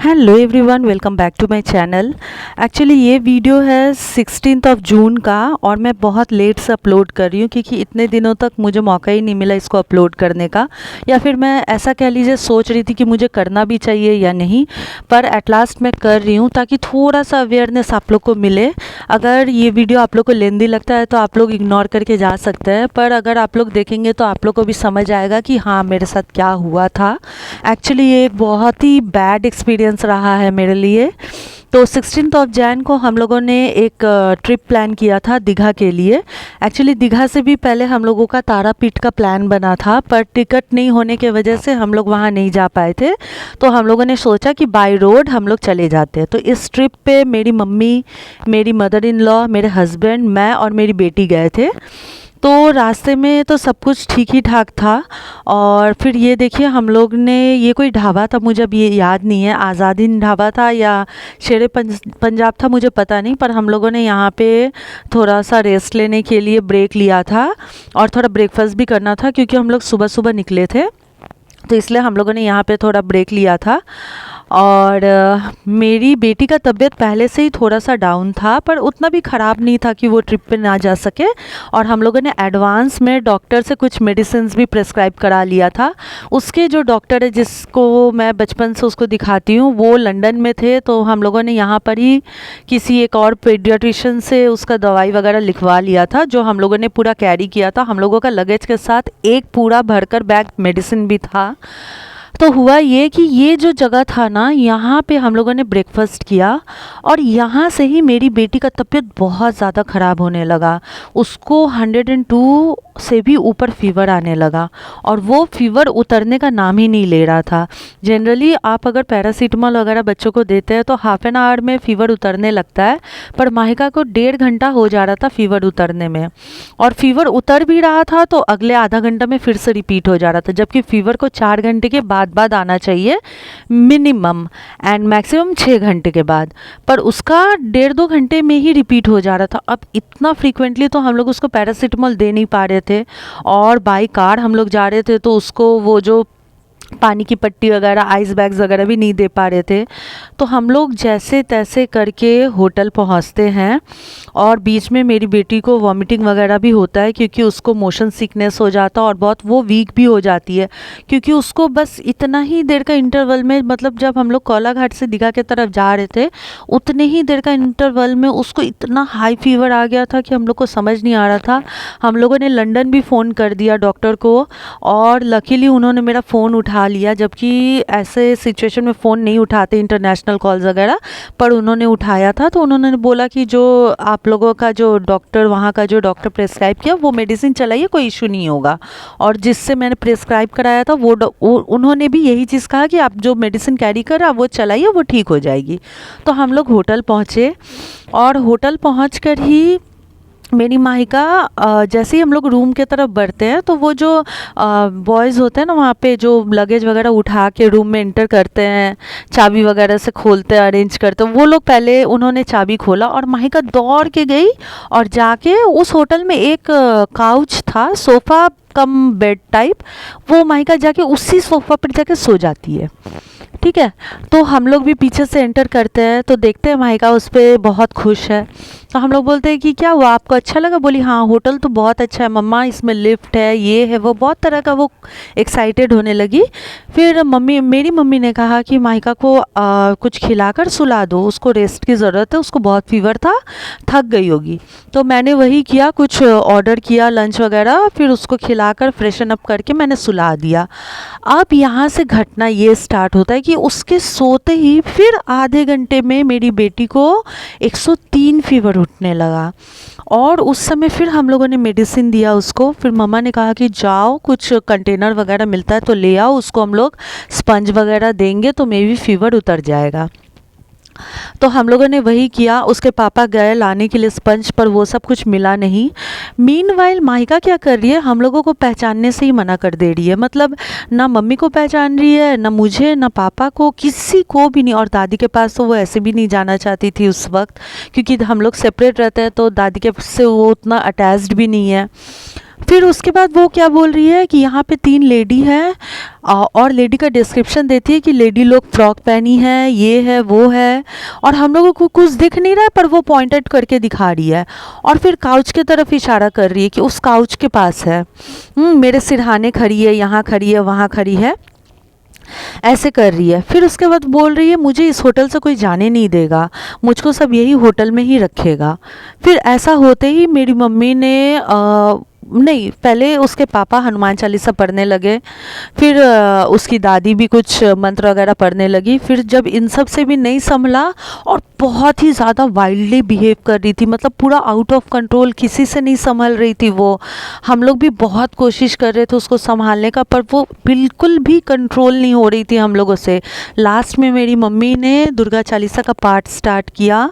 Hello everyone, welcome back to my channel. Actually ये video है 16 जून का और मैं बहुत लेट से अपलोड कर रही हूँ क्योंकि इतने दिनों तक मुझे मौका ही नहीं मिला इसको अपलोड करने का, या फिर मैं ऐसा कह लीजिए सोच रही थी कि मुझे करना भी चाहिए या नहीं, पर एट लास्ट मैं कर रही हूँ ताकि थोड़ा सा अवेयरनेस आप लोग को मिले। अगर ये वीडियो आप लोग को लेंदी लगता है तो आप लोग इग्नोर करके जा सकते हैं, पर अगर आप लोग देखेंगे तो आप लोग को भी समझ आएगा कि हाँ मेरे साथ क्या हुआ था। एक्चुअली ये एक बहुत ही बैड एक्सपीरियंस रहा है मेरे लिए। तो 16 जैन को हम लोगों ने एक ट्रिप प्लान किया था दीघा के लिए। एक्चुअली दीघा से भी पहले हम लोगों का तारापीठ का प्लान बना था, पर टिकट नहीं होने के वजह से हम लोग वहाँ नहीं जा पाए थे। तो हम लोगों ने सोचा कि बाय रोड हम लोग चले जाते हैं। तो इस ट्रिप पे मेरी मम्मी, मेरी मदर इन लॉ, मेरे हस्बैंड, मैं और मेरी बेटी गए थे। तो रास्ते में तो सब कुछ ठीक ही ठाक था। और फिर ये देखिए हम लोग ने, ये कोई ढाबा था, मुझे अब ये याद नहीं है, आज़ाद हिंद ढाबा था या शेरे पंजाब था, मुझे पता नहीं, पर हम लोगों ने यहाँ पे थोड़ा सा रेस्ट लेने के लिए ब्रेक लिया था और थोड़ा ब्रेकफास्ट भी करना था क्योंकि हम लोग सुबह सुबह निकले थे, तो इसलिए हम लोगों ने यहाँ पे थोड़ा ब्रेक लिया था। और मेरी बेटी का तबीयत पहले से ही थोड़ा सा डाउन था, पर उतना भी ख़राब नहीं था कि वो ट्रिप पे ना जा सके। और हम लोगों ने एडवांस में डॉक्टर से कुछ मेडिसिन्स भी प्रेस्क्राइब करा लिया था। उसके जो डॉक्टर है जिसको मैं बचपन से उसको दिखाती हूँ, वो लंदन में थे, तो हम लोगों ने यहाँ पर ही किसी एक और पीडियाट्रिशियन से उसका दवाई वगैरह लिखवा लिया था, जो हम लोगों ने पूरा कैरी किया था। हम लोगों का लगेज के साथ एक पूरा भरकर बैग मेडिसिन भी था। तो हुआ ये कि ये जो जगह था ना, यहाँ पे हम लोगों ने ब्रेकफास्ट किया और यहाँ से ही मेरी बेटी का तबीयत बहुत ज़्यादा ख़राब होने लगा। उसको 102 से भी ऊपर फीवर आने लगा और वो फीवर उतरने का नाम ही नहीं ले रहा था। जनरली आप अगर पैरासीटामोल वगैरह बच्चों को देते हैं तो हाफ एन आवर में फ़ीवर उतरने लगता है, पर माहिका को 1.5 घंटा हो जा रहा था फ़ीवर उतरने में। और फीवर उतर भी रहा था तो अगले आधा घंटा में फिर से रिपीट हो जा रहा था, जबकि फ़ीवर को 4 घंटे के बाद आना चाहिए मिनिमम, एंड मैक्सिमम 6 घंटे के बाद, पर उसका 1.5-2 घंटे में ही रिपीट हो जा रहा था। अब इतना फ्रीक्वेंटली तो हम लोग उसको पैरासीटामोल दे नहीं पा रहे थे, और बाई कार हम लोग जा रहे थे तो उसको वो जो पानी की पट्टी वगैरह, आइस बैग्स वगैरह भी नहीं दे पा रहे थे। तो हम लोग जैसे तैसे करके होटल पहुंचते हैं और बीच में मेरी बेटी को वॉमिटिंग वगैरह भी होता है क्योंकि उसको मोशन सिकनेस हो जाता है और बहुत वो वीक भी हो जाती है, क्योंकि उसको बस इतना ही देर का इंटरवल में, मतलब जब हम लोग कोलाघाट से दीघा की तरफ जा रहे थे उतने ही देर का इंटरवल में उसको इतना हाई फीवर आ गया था कि हम लोग को समझ नहीं आ रहा था। हम लोगों ने लंदन भी फ़ोन कर दिया डॉक्टर को और लकीली उन्होंने मेरा फ़ोन उठा लिया, जबकि ऐसे सिचुएशन में फ़ोन नहीं उठाते इंटरनेशनल कॉल्स वगैरह, पर उन्होंने उठाया था। तो उन्होंने बोला कि जो आप लोगों का जो डॉक्टर, वहाँ का जो डॉक्टर प्रेस्क्राइब किया वो मेडिसिन चलाइए, कोई इशू नहीं होगा। और जिससे मैंने प्रेस्क्राइब कराया था वो उन्होंने भी यही चीज़ कहा कि आप जो मेडिसिन कैरी कर आप वो चलाइए, वो ठीक हो जाएगी। तो हम लोग होटल पहुँचे और होटल पहुँच कर ही मेरी माहिका, जैसे ही हम लोग रूम के तरफ बढ़ते हैं तो वो जो बॉयज़ होते हैं ना वहाँ पे, जो लगेज वगैरह उठा के रूम में एंटर करते हैं, चाबी वगैरह से खोलते हैं, अरेंज करते हैं, वो लोग पहले उन्होंने चाबी खोला और माहिका दौड़ के गई और जाके उस होटल में एक काउच था, सोफ़ा कम बेड टाइप, वो माहिका जाके उसी सोफ़ा पर जाके सो जाती है। ठीक है, तो हम लोग भी पीछे से एंटर करते हैं तो देखते हैं माहिका उस पर बहुत खुश है। तो हम लोग बोलते हैं कि क्या हुआ, आपको अच्छा लगा? बोली हाँ होटल तो बहुत अच्छा है मम्मा, इसमें लिफ्ट है, ये है वो, बहुत तरह का वो एक्साइटेड होने लगी। फिर मेरी मम्मी ने कहा कि माहिका को कुछ खिलाकर सुला दो, उसको रेस्ट की ज़रूरत है, उसको बहुत फीवर था, थक गई होगी। तो मैंने वही किया, कुछ ऑर्डर किया लंच वगैरह, फिर उसको खिलाकर फ्रेशन अप करके मैंने सुला दिया। अब यहाँ से घटना ये स्टार्ट होता है कि उसके सोते ही फिर आधे घंटे में मेरी बेटी को 103 फीवर उठने लगा। और उस समय फिर हम लोगों ने मेडिसिन दिया उसको। फिर मम्मा ने कहा कि जाओ कुछ कंटेनर वगैरह मिलता है तो ले आओ, उसको हम लोग स्पंज वगैरह देंगे तो मे बी फीवर उतर जाएगा। तो हम लोगों ने वही किया, उसके पापा गए लाने के लिए स्पंज, पर वो सब कुछ मिला नहीं। मीनवाइल माहिका क्या कर रही है, हम लोगों को पहचानने से ही मना कर दे रही है, मतलब ना मम्मी को पहचान रही है, ना मुझे, ना पापा को, किसी को भी नहीं। और दादी के पास तो वो ऐसे भी नहीं जाना चाहती थी उस वक्त, क्योंकि हम लोग सेपरेट रहते हैं तो दादी के से वो उतना अटैच्ड भी नहीं है। फिर उसके बाद वो क्या बोल रही है कि यहाँ पे 3 लेडी है और लेडी का डिस्क्रिप्शन देती है कि लेडी लोग फ्रॉक पहनी है, ये है वो है, और हम लोगों को कुछ दिख नहीं रहा है पर वो पॉइंटेड करके दिखा रही है और फिर काउच की तरफ इशारा कर रही है कि उस काउच के पास है। मेरे सिरहाने खड़ी है, यहाँ खड़ी है, वहाँ खड़ी है, ऐसे कर रही है। फिर उसके बाद बोल रही है मुझे इस होटल से कोई जाने नहीं देगा, मुझको सब यही होटल में ही रखेगा। फिर ऐसा होते ही मेरी मम्मी ने नहीं, पहले उसके पापा हनुमान चालीसा पढ़ने लगे, फिर उसकी दादी भी कुछ मंत्र वगैरह पढ़ने लगी। फिर जब इन सब से भी नहीं संभला और बहुत ही ज़्यादा वाइल्डली बिहेव कर रही थी, मतलब पूरा आउट ऑफ कंट्रोल, किसी से नहीं संभल रही थी वो। हम लोग भी बहुत कोशिश कर रहे थे उसको संभालने का, पर वो बिल्कुल भी कंट्रोल नहीं हो रही थी हम लोगों से। लास्ट में मेरी मम्मी ने दुर्गा चालीसा का पाठ स्टार्ट किया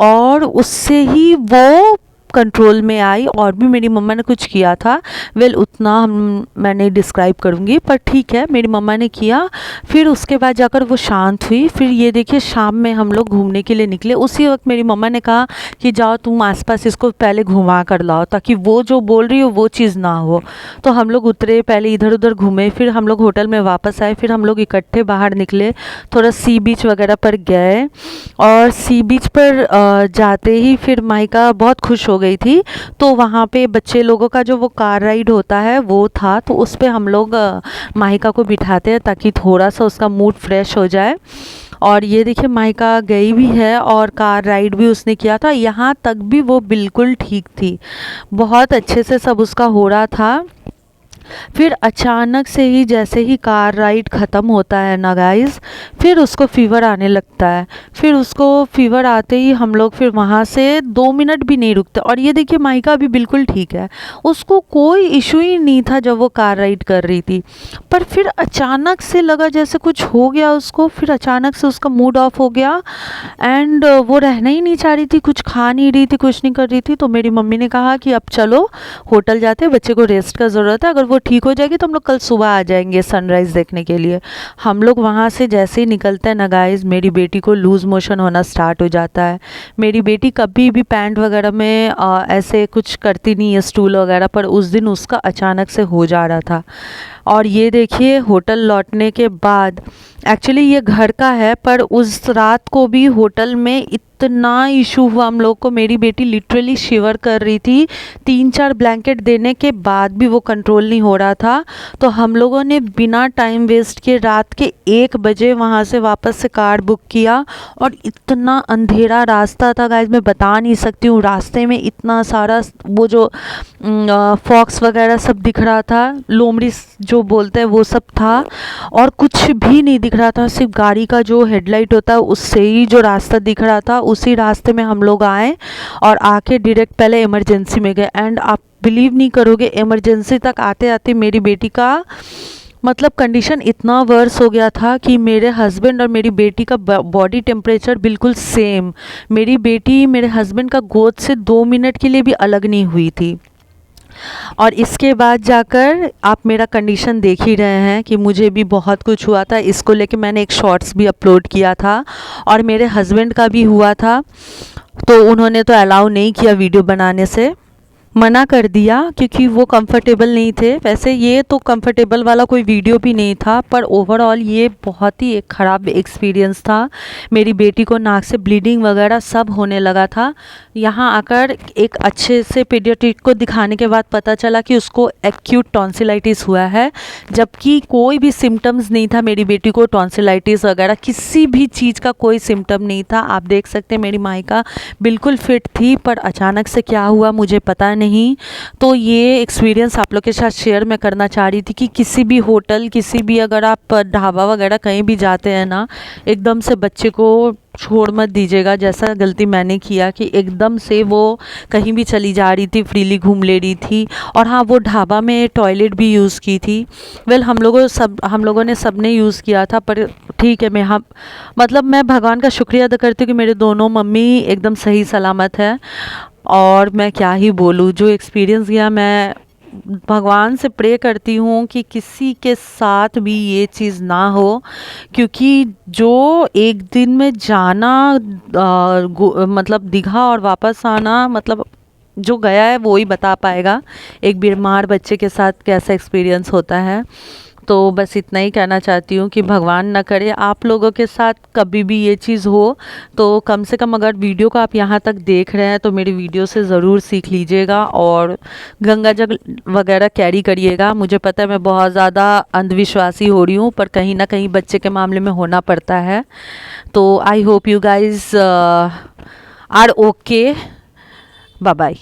और उससे ही वो कंट्रोल में आई। और भी मेरी मम्मा ने कुछ किया था, उतना मैं नहीं डिस्क्राइब करूँगी, पर ठीक है मेरी मम्मा ने किया। फिर उसके बाद जाकर वो शांत हुई। फिर ये देखिए शाम में हम लोग घूमने के लिए निकले। उसी वक्त मेरी मम्मा ने कहा कि जाओ तुम आसपास इसको पहले घुमा कर लाओ ताकि वो जो बोल रही हो वो चीज़ ना हो। तो हम लोग उतरे, पहले इधर उधर घूमे, फिर हम लोग होटल में वापस आए। फिर हम लोग इकट्ठे बाहर निकले, थोड़ा सी बीच वगैरह पर गए और सी बीच पर जाते ही फिर माहिका बहुत खुश हो गई थी। तो वहाँ पे बच्चे लोगों का जो वो कार राइड होता है वो था, तो उस पे हम लोग माहिका को बिठाते हैं ताकि थोड़ा सा उसका मूड फ्रेश हो जाए। और ये देखिए माहिका गई भी है और कार राइड भी उसने किया था, यहाँ तक भी वो बिल्कुल ठीक थी, बहुत अच्छे से सब उसका हो रहा था। फिर अचानक से ही जैसे ही कार राइड ख़त्म होता है ना गाइस, फिर उसको फ़ीवर आने लगता है। फिर उसको फ़ीवर आते ही हम लोग फिर वहाँ से 2 मिनट भी नहीं रुकते। और ये देखिए माहिका भी बिल्कुल ठीक है, उसको कोई इशू ही नहीं था जब वो कार राइड कर रही थी। पर फिर अचानक से लगा जैसे कुछ हो गया उसको, फिर अचानक से उसका मूड ऑफ हो गया एंड वो रहना ही नहीं चाह रही थी, कुछ खा नहीं रही थी, कुछ नहीं कर रही थी। तो मेरी मम्मी ने कहा कि अब चलो होटल जाते हैं, बच्चे को रेस्ट का ज़रूरत है, अगर वो ठीक हो जाएगी तो हम लोग कल सुबह आ जाएंगे सनराइज़ देखने के लिए। हम लोग वहाँ से जैसे ही निकलते हैं ना गाइस, मेरी बेटी को लूज़ मोशन होना स्टार्ट हो जाता है। मेरी बेटी कभी भी पैंट वगैरह में ऐसे कुछ करती नहीं है, स्टूल वगैरह, पर उस दिन उसका अचानक से हो जा रहा था। और ये देखिए होटल लौटने के बाद, एक्चुअली ये घर का है पर उस रात को भी होटल में इतना इशू हुआ हम लोग को, मेरी बेटी लिटरली शिवर कर रही थी। 3-4 ब्लैंकेट देने के बाद भी वो कंट्रोल नहीं हो रहा था। तो हम लोगों ने बिना टाइम वेस्ट किए रात के 1 बजे वहाँ से वापस से कार बुक किया। और इतना अंधेरा रास्ता था गाइस, मैं बता नहीं सकती हूँ। रास्ते में इतना सारा वो जो फॉक्स वगैरह सब दिख रहा था, लोमड़ी जो बोलते हैं वो सब था, और कुछ भी नहीं दिख रहा था, सिर्फ गाड़ी का जो हेडलाइट होता है उससे ही जो रास्ता दिख रहा था, उसी रास्ते में हम लोग आए और आके डायरेक्ट पहले इमरजेंसी में गए। एंड आप बिलीव नहीं करोगे, इमरजेंसी तक आते आते मेरी बेटी का मतलब कंडीशन इतना वर्स हो गया था कि मेरे हस्बैंड और मेरी बेटी का बॉडी टेम्परेचर बिल्कुल सेम। मेरी बेटी मेरे हस्बैंड का गोद से 2 मिनट के लिए भी अलग नहीं हुई थी। और इसके बाद जाकर आप मेरा कंडीशन देख ही रहे हैं कि मुझे भी बहुत कुछ हुआ था। इसको लेके मैंने एक शॉर्ट्स भी अपलोड किया था और मेरे हस्बैंड का भी हुआ था, तो उन्होंने तो अलाउ नहीं किया, वीडियो बनाने से मना कर दिया क्योंकि वो कंफर्टेबल नहीं थे। वैसे ये तो कंफर्टेबल वाला कोई वीडियो भी नहीं था, पर ओवरऑल ये बहुत ही एक ख़राब एक्सपीरियंस था। मेरी बेटी को नाक से ब्लीडिंग वगैरह सब होने लगा था। यहाँ आकर एक अच्छे से पीडियाट्रिक को दिखाने के बाद पता चला कि उसको एक्यूट टॉन्सिलाइटिस हुआ है, जबकि कोई भी सिम्टम्स नहीं था मेरी बेटी को, टॉन्सिलाइटिस वगैरह किसी भी चीज़ का कोई सिम्टम नहीं था। आप देख सकते हैं मेरी माहिका बिल्कुल फिट थी, पर अचानक से क्या हुआ मुझे पता नहीं। तो ये एक्सपीरियंस आप लोग के साथ शेयर मैं करना चाह रही थी कि किसी भी होटल, किसी भी अगर आप ढाबा वगैरह कहीं भी जाते हैं ना, एकदम से बच्चे को छोड़ मत दीजिएगा, जैसा गलती मैंने किया कि एकदम से वो कहीं भी चली जा रही थी, फ्रीली घूम ले रही थी। और हाँ, वो ढाबा में टॉयलेट भी यूज़ की थी। हम लोगों ने सबने यूज़ किया था, पर ठीक है, मतलब मैं भगवान का शुक्रिया अदा करती हूँ कि मेरे दोनों मम्मी एकदम सही सलामत है। और मैं क्या ही बोलूँ, जो एक्सपीरियंस गया, मैं भगवान से प्रे करती हूँ कि किसी के साथ भी ये चीज़ ना हो, क्योंकि जो एक दिन में जाना मतलब दीघा और वापस आना, मतलब जो गया है वो ही बता पाएगा एक बीमार बच्चे के साथ कैसा एक्सपीरियंस होता है। तो बस इतना ही कहना चाहती हूँ कि भगवान ना करे आप लोगों के साथ कभी भी ये चीज़ हो, तो कम से कम अगर वीडियो को आप यहाँ तक देख रहे हैं तो मेरी वीडियो से ज़रूर सीख लीजिएगा और गंगा जल वगैरह कैरी करिएगा। मुझे पता है मैं बहुत ज़्यादा अंधविश्वासी हो रही हूँ, पर कहीं ना कहीं बच्चे के मामले में होना पड़ता है। तो I hope you guys are okay. Bye bye.